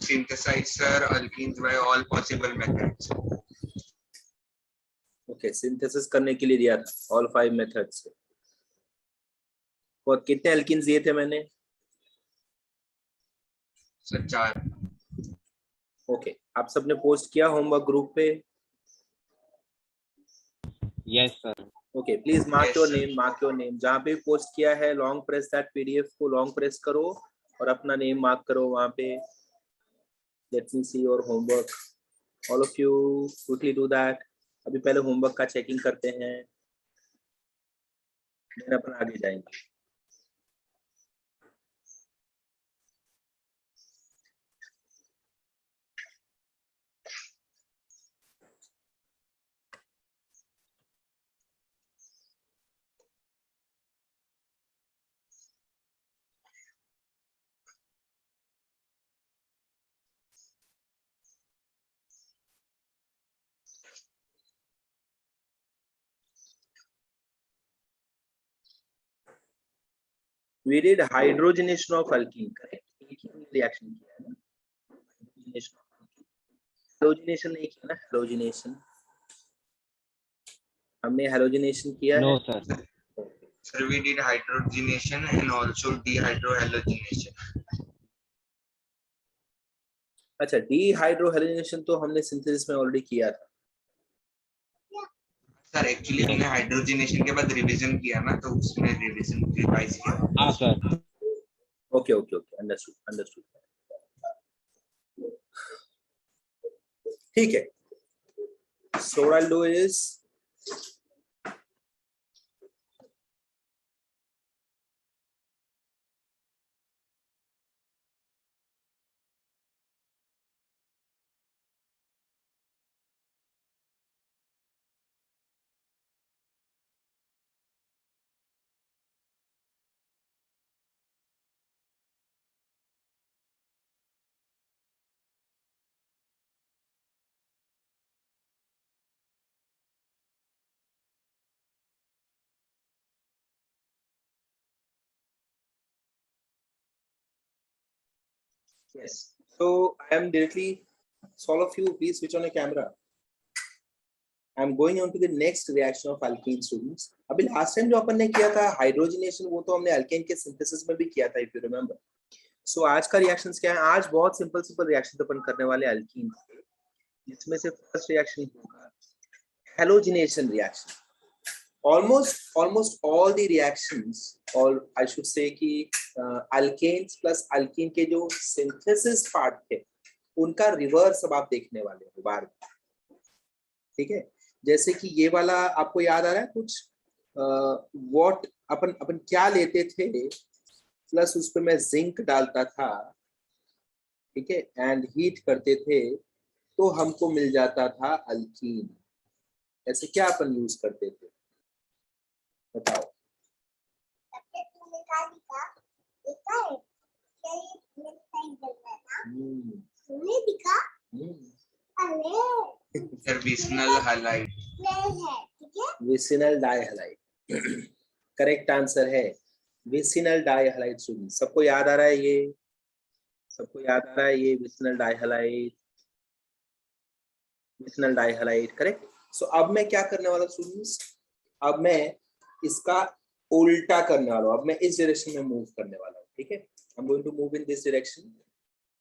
synthesize, sir, alkenes by all possible methods. Okay, synthesis करने के लिए दिया था ऑल 5 मेथड्स। और कितने अल्कीन्स दिए थे मैंने? सर 4। ओके, आप सबने पोस्ट किया होमवर्क ग्रुप पे? Yes sir. Okay, please mark Yes, your sir. Name, mark your name. जहाँ पे पोस्ट किया है लॉन्ग प्रेस दैट पीडीएफ को, लॉन्ग प्रेस करो और अपना नेम मार्क करो वहाँ पे। Let me see your homework, all of you quickly do that. अभी पहले होमवर्क का चेकिंग करते हैं, फिर अपन आगे जाएंगे। We did hydrogenation of alkene, correct? एक ही रिएक्शन किया है ना, हेलोजिनेशन नहीं किया ना, हेलोजिनेशन हमने हेलोजिनेशन किया है। No sir. Sir, we did hydrogenation and also dehydrohalogenation. अच्छा, डीहाइड्रोहेलोजिनेशन तो हमने सिंथेसिस में ऑलरेडी किया था। सर एक्चुअली हमने हाइड्रोजनेशन के बाद रिवीजन किया ना, तो उसमें रिवाइज किया। हाँ sir. Okay okay okay, understood understood, ठीक है। So what I'll do is yes. So I am directly, so all of you please switch on your camera. I am going on to the next reaction of alkene students. अभी last time जो अपन ने किया था hydrogenation, वो तो हमने alkane के synthesis में भी किया था, if you remember. So आज का रिएक्शंस क्या है? आज बहुत सिंपल रिएक्शन अपन करने वाले अल्कीन, जिसमें से फर्स्ट रिएक्शन होगा halogenation reaction. Almost all the reactions, or I should say कि alkanes plus alkene के जो synthesis part थे, उनका रिवर्स अब आप देखने वाले हो बार, ठीक है? जैसे कि ये वाला आपको याद आ रहा है कुछ, व्हाट अपन क्या लेते थे, प्लस उस पर मैं जिंक डालता था, ठीक है, एंड हीट करते थे तो हमको मिल जाता था अल्कीन। ऐसे क्या अपन यूज करते थे बताओ? Vicinal highlight, vicinal dihalide correct answer है, विसिनल डाइहैलाइड। सबको याद आ रहा है ये? सबको याद आ रहा है ये vicinal dihalide? Vicinal dihalide correct. So अब मैं क्या करने वाला स्टूडेंट्स, अब मैं इसका उल्टा करने वाला हूं। अब मैं इस डायरेक्शन में मूव करने वाला हूं, ठीक है? I am going to move in this direction,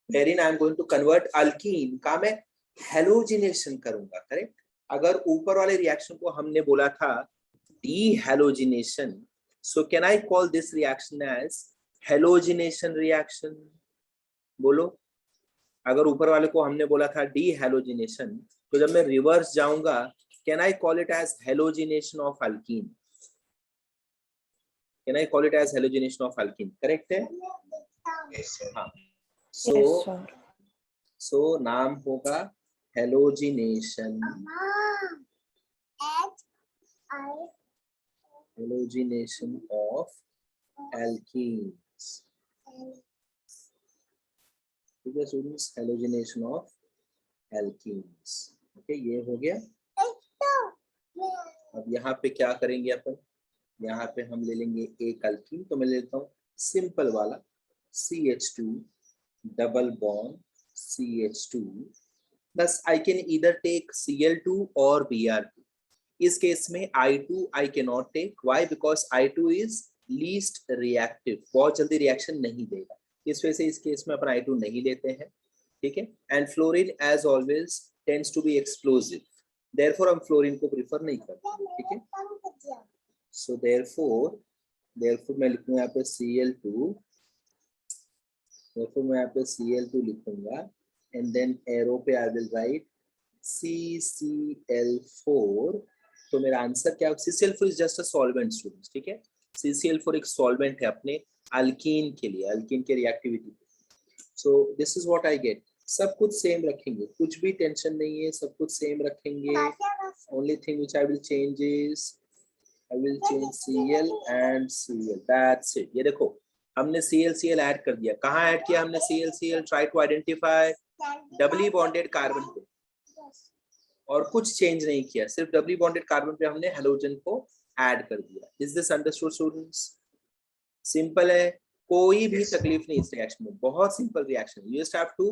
wherein I am going to convert alkene का मैं हेलोजिनेशन करूंगा, करेक्ट? अगर ऊपर वाले रिएक्शन को हमने बोला था डीहेलोजिनेशन, so can I call this reaction as halogenation reaction? बोलो, अगर ऊपर वाले को हमने बोला था डीहेलोजिनेशन, तो जब मैं रिवर्स जाऊंगा can I call it as halogenation of alkene? Can I call it as halogenation of alkene? Correct है? yes sir. हाँ। Yes, sir. So नाम होगा हेलोजिनेशन, हेलोजिनेशन ऑफ एल्कीन्स, ठीक है students, halogenation of alkenes. Okay, ये हो गया। अब यहाँ पे क्या करेंगे अपन, यहाँ पे हम ले लेंगे एक अल्कीन, तो मैं लेता हूँ सिंपल वाला CH2 double bond CH2. Thus I can either take Cl2 or Br2. इस केस में I2 I cannot take. Why? Because I2 is least reactive. बहुत जल्दी रिएक्शन नहीं देगा, इस वजह से इस केस में अपन I2 नहीं लेते हैं, ठीक है. And fluorine as always tends to be explosive, therefore हम फ्लोरीन को प्रिफर नहीं करते, ठीक है. सो देयरफॉर मैं लिखूंगा यहाँ पे Cl2, therefore मैं यहाँ पे Cl2 लिखूंगा एंड देन एरो पे आई विल राइट CCl4. तो मेरा आंसर क्या है? CCl4 is just a solvent students, ठीक है. CCl4 एक सॉल्वेंट है अपने अल्कीन के लिए, अल्कीन के reactivity. So this is what I get. सब कुछ सेम रखेंगे, कुछ भी टेंशन नहीं है, सब कुछ सेम रखेंगे. Only thing which I will change is I will change Cl and Cl. That's it. ये देखो हमने Cl ऐड कर दिया. कहाँ ऐड किया हमने Cl? Try to identify doubly bonded carbon पे, और कुछ चेंज नहीं किया, सिर्फ डबली बॉन्डेड कार्बन पे हमने हेलोजन को ऐड कर दिया. Is this understood students? Simple है, कोई भी तकलीफ नहीं इस रिएक्शन में, बहुत simple reaction. You just have to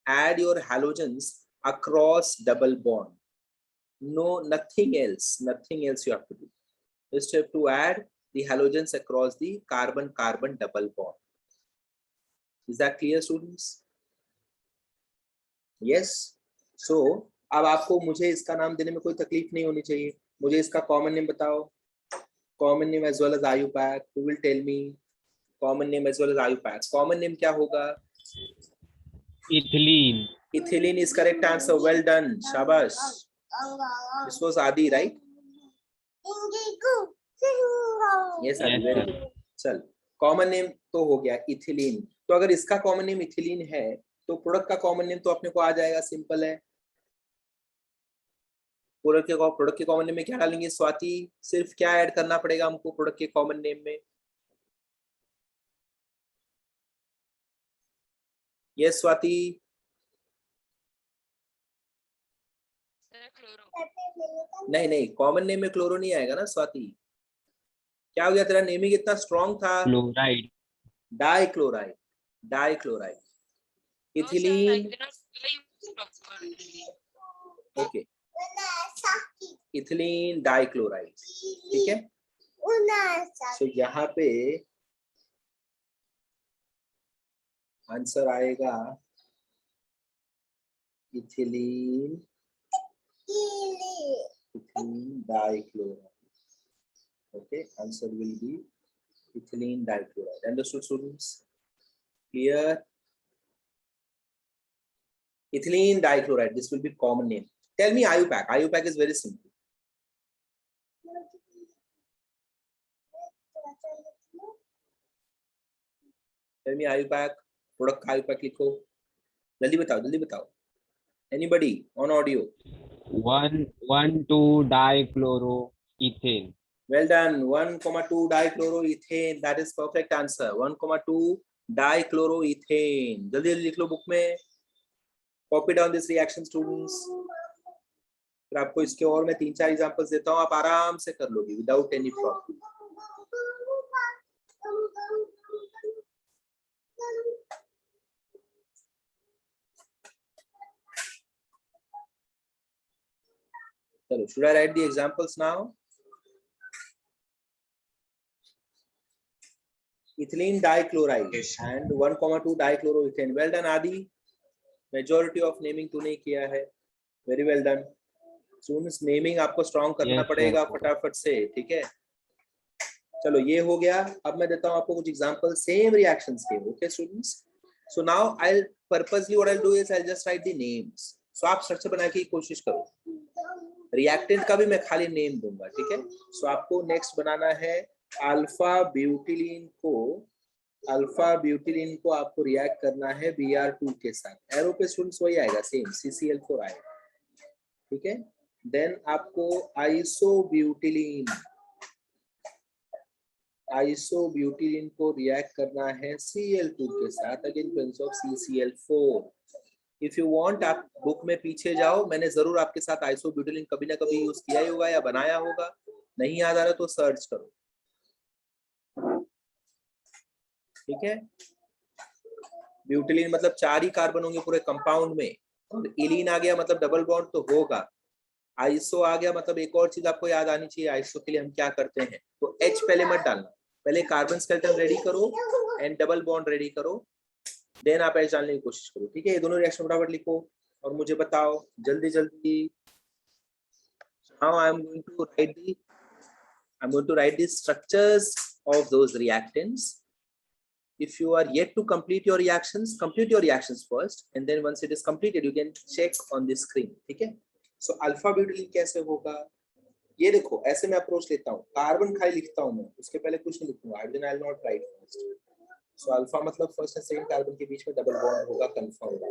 add your halogens across double bond. No, nothing else you have to do. Just have to add the halogens across the carbon-carbon double bond. Is that clear, students? Yes. So, अब आपको मुझे इसका नाम देने में कोई तकलीफ नहीं होनी चाहिए. मुझे इसका कॉमन नेम बताओ. Common name as well as IUPAC. Who will tell me? Common name as well as IUPAC. Common name क्या होगा? Ethylene. Ethylene is correct answer. Well done. Shabash. This was Adi, right? Yes, Yes, very sir. good. चल, common name तो हो गया ethylene. तो अगर इसका common name ethylene है तो प्रोडक्ट का कॉमन नेम तो अपने को आ जाएगा. सिंपल है. प्रोडक्ट के कॉमन नेम में क्या डालेंगे स्वाति? सिर्फ क्या ऐड करना पड़ेगा हमको प्रोडक्ट के कॉमन नेम में? यस स्वाति. नहीं, कॉमन नेम में क्लोरो नहीं आएगा ना स्वाति. क्या हो गया, तेरा नेमिंग इतना स्ट्रॉन्ग था. Chloride. Dichloride. Ethylene. Okay, ethylene dichloride, ठीक है. तो यहाँ पे आंसर आएगा ethylene dichloride. Okay, answer will be ethylene dichloride. Understood, students? Clear? Ethylene dichloride. This will be common name. Tell me IUPAC. IUPAC is very simple. Tell me IUPAC. Product का IUPAC लिखो. जल्दी बताओ. Anybody on audio? 1,2-dichloroethane. Well done. 1,2 dichloroethane. That is perfect answer. 1,2 dichloroethane. जल्दी लिख लो book में. Copy down this reaction, students. फिर आपको इसके और मैं 3-4 एग्जांपल्स देता हूँ, आप आराम से कर लोगे विदाउट एनी प्रॉब्लम. चलो, should I write the examples now? Ethylene dichloride and 1,2 dichloroethane. Well done, Adi. Majority of naming तूने किया है. Very well done. Students, naming आपको strong करना पड़ेगा फटाफट से, ठीक है. चलो, ये हो गया. अब मैं देता हूँ आपको कुछ examples same reactions के. Okay, students. So now I'll purposely what I'll do is I'll just write the names. So आप स्ट्रक्चर बना के कोशिश करो. रिएक्टेंट का भी मैं खाली नेम दूंगा, ठीक है. सो आपको नेक्स्ट बनाना है अल्फा ब्यूटिलीन को आपको रिएक्ट करना है Br2 के साथ. एरो पे स्टूडेंट्स वही आएगा, सेम CCl4 आएगा, ठीक है. देन आपको आइसोब्यूटिलीन को रिएक्ट करना है Cl2 के साथ again presence of CCl4. If you want आप बुक में पीछे जाओ, मैंने जरूर आपके साथ आइसोब्यूटिलीन कभी ना कभी यूज किया ही होगा या बनाया होगा. नहीं याद आ रहा तो सर्च करो, ठीक है. ब्यूटिलीन मतलब 4 ही कार्बन होंगे पूरे कंपाउंड में, और इलीन आ गया मतलब डबल बॉन्ड तो होगा। आइसो आ गया मतलब एक और चीज आपको याद आनी चाहिए, आइसो के लिए हम क्या करते हैं, तो H पहले मत डालना, पहले कार्बन स्केलेटन रेडी करो एंड डबल बॉन्ड रेडी करो, देन आप H डालने की कोशिश करो। ठीक है, ये दोनों रिएक्शन फटाफट लिखो और मुझे बताओ जल्दी जल्दी। Now I am going to write the structures of those reactants. If you are yet to complete your reactions first, and then once it is completed you can check on the screen. ठीक है, so alpha ब्यूटिलीन कैसे होगा, ये देखो ऐसे मैं approach लेता हूँ, कार्बन खाली लिखता हूँ मैं, उसके पहले कुछ नहीं लिखूंगा, hydrogen I will not right first. So alpha मतलब फर्स्ट एंड सेकंड कार्बन के बीच में डबल बॉन्ड होगा कंफर्म है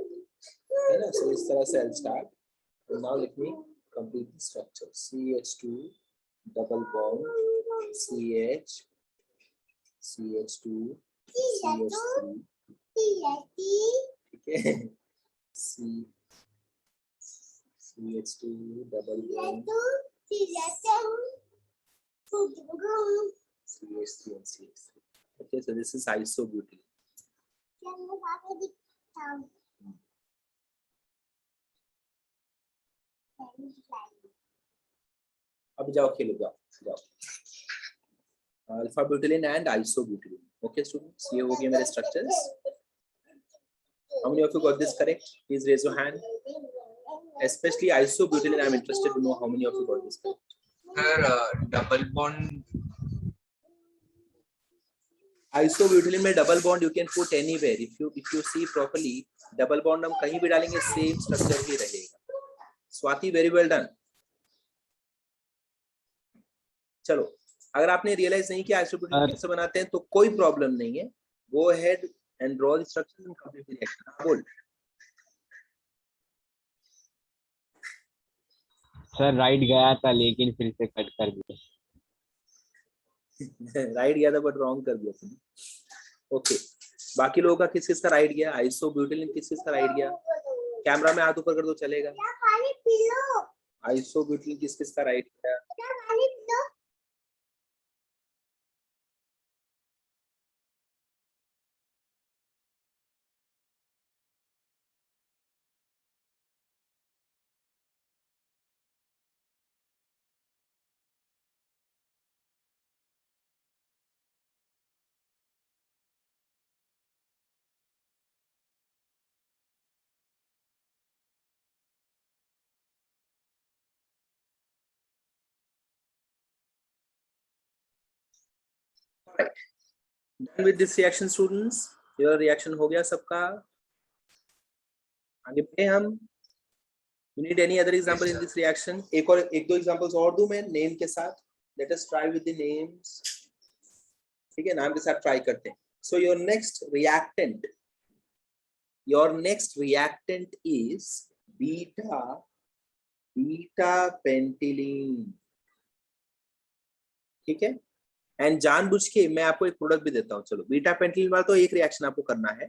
ना। सो इस तरह से I start, now let me complete the structure, CH2 double bond CH CH2 CH3, ठीक है, CH2 double bond CH3 and CH3. Okay, so this is isobutylene. अब जाओ खेलो, जाओ अल्फा ब्यूटिलीन एंड आइसोब्यूटिलीन। ओके स्टूडेंट्स, ये हो गए मेरे structures. How many of you got this correct? Please raise your hand. Especially isobutylene, I am interested to know how many of you got this correct. Sir double bond, isobutylene में double bond you can put anywhere, if you see properly, double bond हम कहीं भी डालेंगे same structure ही रहेगा। Swati very well done. चलो, अगर आपने रियलाइज नहीं किया आइसोब्यूटिलीन कैसे बनाते हैं तो कोई प्रॉब्लम नहीं है, go ahead and draw the structure and complete the reaction. बोल सर राइट गया था लेकिन फिर से कट कर दिया। राइट गया था बट रॉन्ग कर दिया तुमने। ओके, बाकी लोगों का किस किस का राइट गया, आइसोब्यूटिलीन किस किस का राइट गया, कैमरा में हाथ ऊपर कर दो चलेगा। आइसोब्यूटिलीन किस किस का राइट गया, Done with this reaction students, your reaction हो गया सबका, आगे बढ़े हम। You need any other example in this reaction? एक दो examples और दूं मैं नेम के साथ, let us try with the names। ठीक है, नाम के साथ ट्राई करते हैं। So your next reactant is beta pentylene, ठीक है। एंड जानबूझ के मैं आपको एक प्रोडक्ट भी देता हूँ, चलो बीटा पेंटिलिन वाला तो एक रिएक्शन आपको करना है,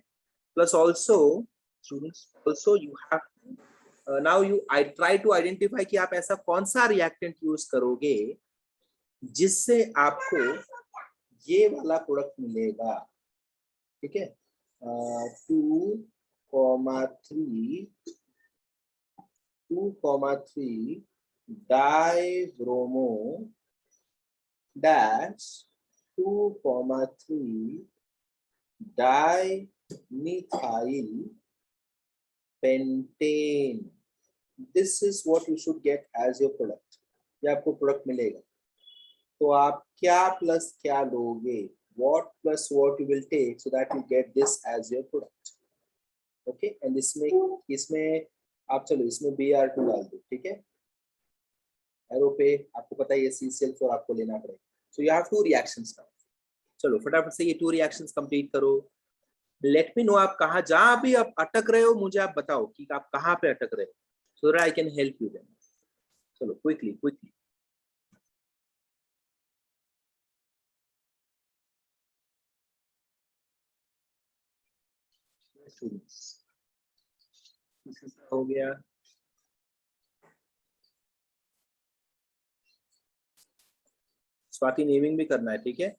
plus also students also you have now you I try to identify कि आप ऐसा कौन सा रिएक्टेंट यूज करोगे जिससे आपको ये वाला प्रोडक्ट मिलेगा। ठीक है, 2,3 dibromo dash 2,3 dimethyl pentane. This is what you should get as your product. ये आपको प्रोडक्ट मिलेगा, तो आप क्या प्लस क्या लोगे, what plus what you will take so that you get this as your product. Okay, and इसमें आप चलो इसमें Br2 डाल दो, ठीक है, एरो पे आपको पता है ये CCl4 आपको लेना पड़ेगा। So you have 2 reactions now. चलो फटाफट से ये 2 reactions कंप्लीट करो। लेट मी नो आप कहाँ, जहां भी आप अटक रहे हो मुझे आप बताओ कि आप कहाँ पे अटक रहे हो, so that I can help you then. चलो क्विकली हो गया। स्वाति नेमिंग भी करना है, ठीक है।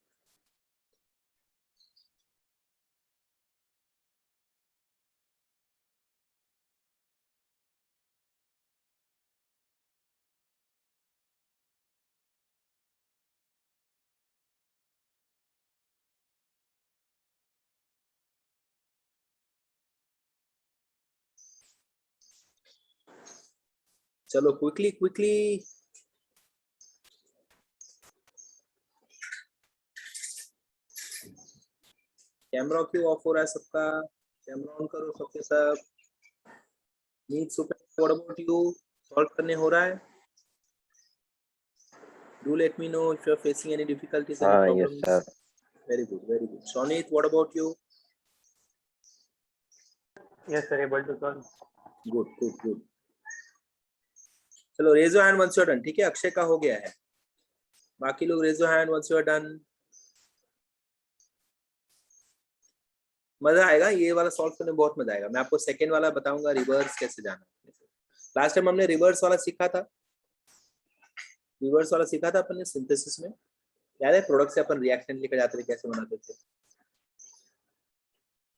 चलो क्विकली क्विकली, कैमरा क्यों ऑफ हो रहा है सबका? कैमरा ऑन करो सबके सब। Need super, what about you? Solve करने हो रहा है? Do let me know if you are facing any difficulties, any Yes, problems. sir. Very good, very good. Shonit, what about you? Yes, sir. Able to solve. Good, good, good. चलो raise your hand once you are done. ठीक है, अक्षय का हो गया है। बाकी लोग raise your hand once you are done. मजा आएगा, ये वाला सॉल्व करने में बहुत मजा आएगा। मैं आपको सेकंड वाला बताऊंगा, रिवर्स कैसे जाना। लास्ट टाइम हमने रिवर्स वाला सीखा था, रिवर्स वाला सीखा था अपन ने सिंथेसिस में, याद है? प्रोडक्ट से अपन रिएक्शन लेकर जाते थे, कैसे बनाते थे।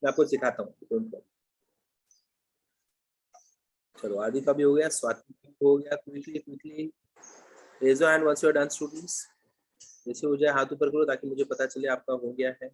मैं आपको सिखाता हूँ, डोंट वरी। चलो आदि का भी हो गया, स्वाति का भी हो गया। Quickly quickly raise your hand once you are done students. जैसे हो जाए हाथ ऊपर करो ताकि मुझे पता चले आपका हो गया है।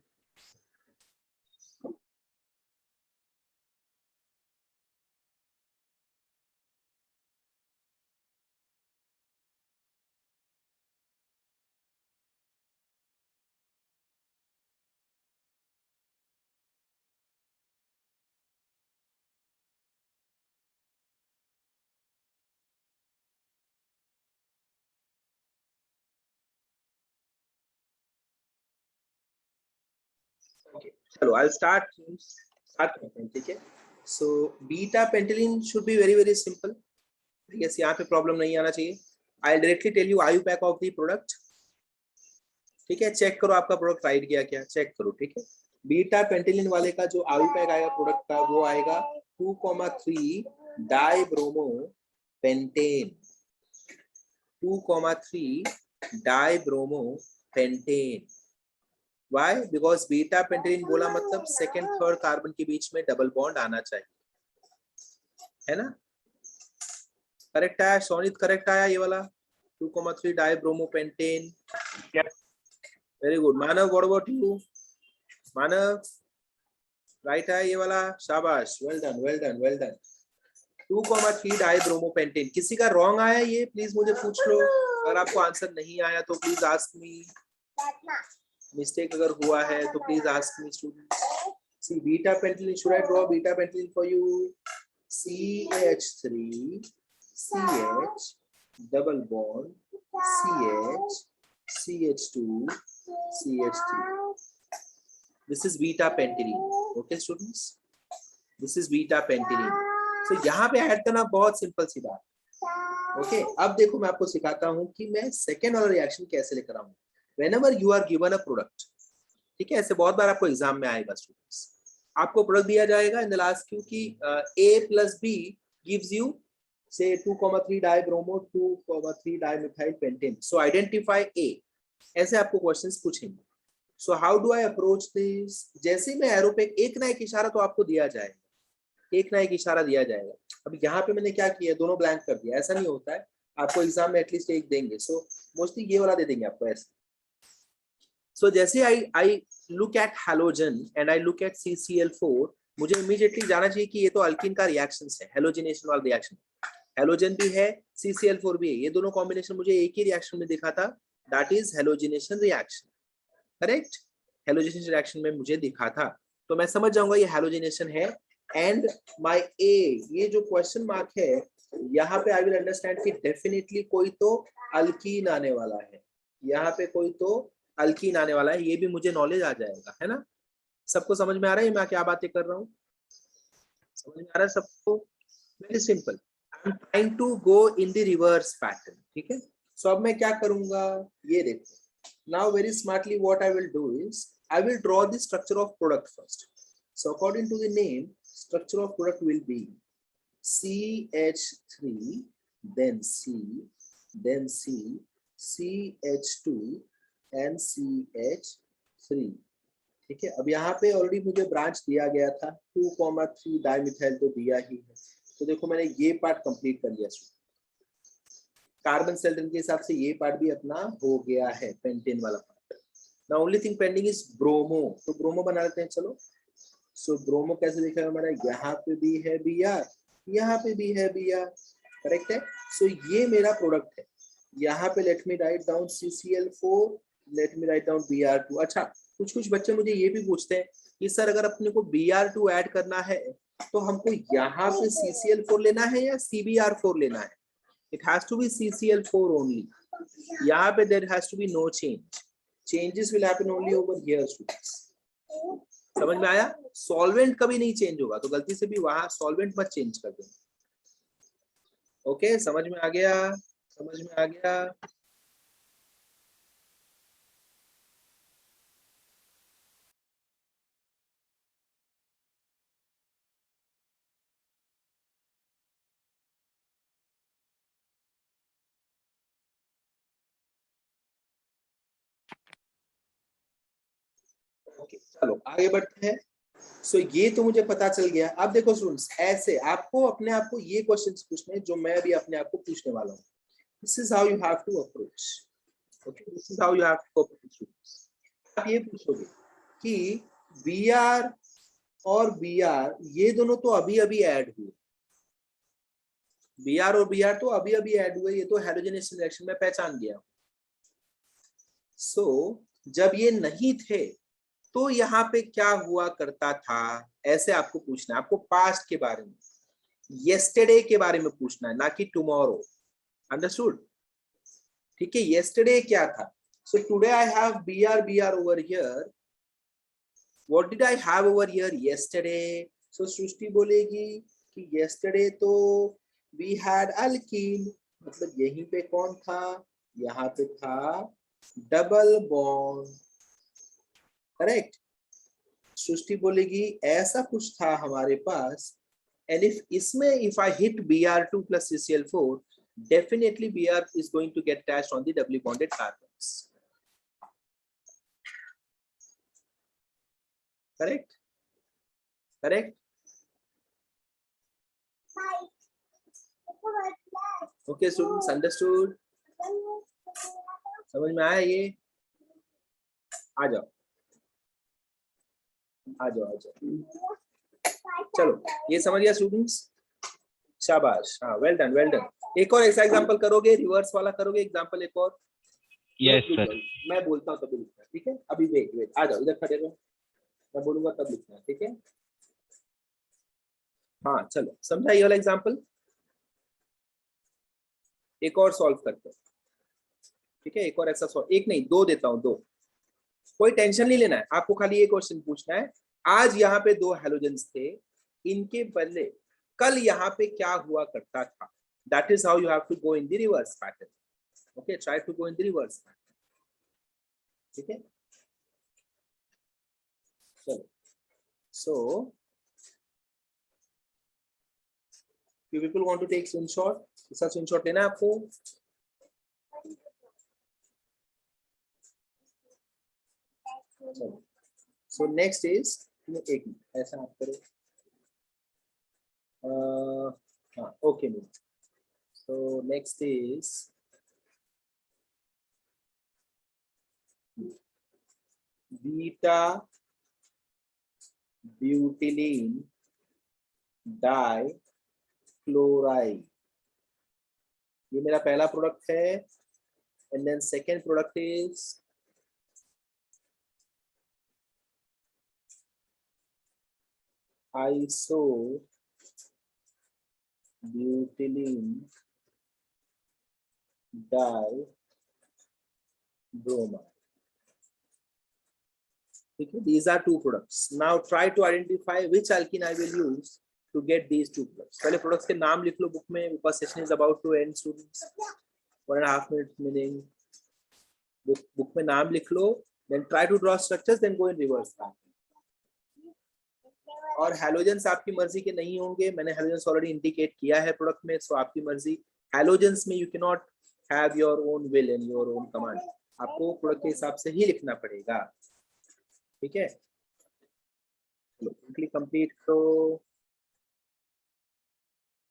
चलो आई स्टार्ट करते हैं, ठीक है। So beta pentylene should be very very simple. Yes, यहाँ पे प्रॉब्लम नहीं आना चाहिए। I directly tell you IUPAC of the product, ठीक है। चेक करो आपका प्रोडक्ट राइट गया क्या, चेक करो, ठीक है। बीटा पेंटालिन वाले का जो आयु पैक आएगा प्रोडक्ट का, वो आएगा 2,3 dibromo pentane. 2,3 dibromo pentane. Why? Because beta pentylene बोला मतलब सेकेंड थर्ड कार्बन के बीच में डबल बॉन्ड आना चाहिए, है ना? करेक्ट आया सोनित, करेक्ट आया ये वाला 2,3 dibromo pentane. Very good. Manav, what about you? Manav right आया ये वाला, शाबाश, well done well done well done. 2,3 dibromo pentane. किसी का रॉन्ग आया ये प्लीज मुझे पूछ लो। अगर आपको आंसर नहीं आया तो प्लीज आस्क मी। मिस्टेक अगर हुआ है तो please ask me students. See beta pentylene, should I draw beta pentylene for you? CH3 CH double bond CH CH2 CH3। This is beta pentylene. Okay students, this is beta pentylene. तो यहाँ पे add करना बहुत simple सी बात। Okay, अब देखो मैं आपको सिखाता हूँ कि मैं सेकेंड वाला रिएक्शन कैसे लेकर आऊँ। Whenever you are given a product, ठीक है, ऐसे बहुत बार आपको एग्जाम में आएगा स्टूडेंट्स। आपको प्रोडक्ट दिया जाएगा इन द लास्ट क्यू की A plus B gives you say 2,3 dibromo 2,3 dimethyl pentane. So identify A, ऐसे आपको क्वेश्चंस पूछेंगे। So how do I approach this? जैसे ही मैं एरो पे एक ना एक इशारा तो आपको दिया जाएगा, एक ना एक इशारा दिया जाएगा। अब यहाँ पे मैंने क्या किया, दोनों ब्लैंक कर दिया। ऐसा नहीं होता है, आपको एग्जाम में एटलीस्ट एक देंगे। सो मोस्टली ये वाला दे देंगे आपको ऐसे। So जैसे I look at halogen and I look at CCl4, मुझे इमीडिएटली जाना चाहिए कि ये तो अल्कीन का रिएक्शन है, हेलोजिनेशन वाला रिएक्शन। हेलोजन भी है, CCl4 भी है, ये दोनों कॉम्बिनेशन मुझे एक ही रिएक्शन में दिखा था, that is halogenation reaction. Correct, halogenation reaction में मुझे दिखा था, तो मैं समझ जाऊंगा ये हेलोजिनेशन है। एंड माय ए, ये जो क्वेश्चन मार्क है यहाँ पे, आई विल अंडरस्टैंड कि डेफिनेटली कोई तो अल्कीन आने वाला है, यहाँ पे कोई तो अल्कीन आने वाला है, ये भी मुझे नॉलेज आ जाएगा, है ना? सबको समझ में आ रहा है मैं क्या बातें कर रहा हूँ? समझ में आ रहा है सबको? Very simple. I am trying to go in the reverse pattern, ठीक है। सो अब मैं क्या करूंगा, ये देखो। Now very smartly what I will do is I will draw the structure of product first. So according to the name, structure of product will be CH3 then C then C CH2 and CH3, ठीक है। अब यहाँ पे already मुझे branch दिया गया था, 2,3 dimethyl तो दिया ही है, तो देखो मैंने ये पार्ट कंप्लीट कर लिया। कार्बन सेल्टन के हिसाब से ये पार्ट भी अपना हो गया है, पेंटेन वाला part. Now only thing pending is bromo, तो ब्रोमो बना लेते हैं चलो। सो ब्रोमो कैसे दिखेगा हमारा, यहाँ पे भी है Br, यहाँ पे भी है Br, करेक्ट है। सो ये मेरा प्रोडक्ट है। यहाँ पे let me write down CCl4, let me write down Br2। अच्छा, कुछ कुछ बच्चे मुझे ये भी पूछते हैं कि सर अगर अपने को Br2 ऐड करना है तो हमको यहाँ पे CCl4 लेना है या CBr4 लेना है? It has to be CCl4 only. यहाँ पे there has to be no change. Changes will happen only over here students. समझ में आया? सॉल्वेंट कभी नहीं चेंज होगा, तो गलती से भी वहां सॉल्वेंट मत चेंज कर देना। ओके, समझ में आ गया? समझ में आ गया? ओके, चलो आगे बढ़ते हैं। सो ये तो मुझे पता चल गया। अब देखो स्टूडेंट्स, ऐसे आपको अपने आप को ये क्वेश्चंस पूछने हैं जो मैं भी अपने आप को पूछने वाला हूँ। This is how you have to approach. Okay, this is how you have to approach students. आप ये पूछोगे कि Br और Br ये दोनों तो अभी अभी ऐड हुए। Br और Br तो अभी अभी ऐड हुए, ये तो हैलोजेनेशन रिएक्शन में पहचान गया। सो जब ये नहीं थे तो यहाँ पे क्या हुआ करता था, ऐसे आपको पूछना है। आपको पास्ट के बारे में, येस्टरडे के बारे में पूछना है, ना कि टुमारो। अंडरस्टूड? ठीक है, येस्टरडे क्या था? So today I have Br over here. What did I have over here yesterday? So Srishti बोलेगी कि येस्टरडे तो वी हैड अल्कीन, मतलब यहीं पे कौन था? यहाँ पे था डबल बॉन्ड। करेक्ट। सृष्टि बोलेगी ऐसा कुछ था हमारे पास, and if I hit Br2 plus CCl4, definitely Br is going to get attached on the doubly bonded carbons. Correct? Correct? Okay students, understood? समझ में आया ये? आ जाओ आ जाओ आ जाओ। चलो, ये समझ गया स्टूडेंट्स? शाबाश, हाँ, वेल डन वेल डन। एक और ऐसा एग्जांपल करोगे, रिवर्स वाला करोगे एग्जांपल एक और? Yes sir. मैं बोलता हूँ तभी लिखना, ठीक है? अभी वेट, आ जाओ इधर खड़े रहो, मैं बोलूंगा तब लिखना, ठीक है? हाँ चलो, समझा ये वाला एग्जांपल? एक और सॉल्व करते हैं, ठीक है? एक और ऐसा सॉल्व, एक नहीं दो देता हूँ, दो। कोई टेंशन नहीं लेना है, आपको खाली ये क्वेश्चन पूछना है। आज यहाँ पे दो हैलोजेंस थे, इनके बदले कल यहाँ पे क्या हुआ करता था? That is how you have to go in the reverse pattern. Okay, try to go in the reverse pattern, ठीक है? चलो, सो you people want to take screenshot? इसका screenshot लेना है आपको? चलो, so next is, एक मिनट ऐसा आप करो, हाँ okay minute. so next is beta butylene dichloride, ये मेरा पहला प्रोडक्ट है। And then second product is isobutylene dibromide, ठीक है? These are two products. Now try to identify which alkene I will use to get these two products. पहले products के नाम लिख लो बुक में, because session is about to end students. 1.5 minutes meaning. Book में नाम लिख लो, then try to draw structures, then go in reverse pattern. और halogens आपकी मर्जी के नहीं होंगे, मैंने हैलोजेंस ऑलरेडी इंडिकेट किया है प्रोडक्ट में, सो आपकी मर्जी। हैलोजेंस में you can not have your own will and your own command, आपको प्रोडक्ट के हिसाब से ही लिखना पड़ेगा, ठीक है? कंप्लीट करो।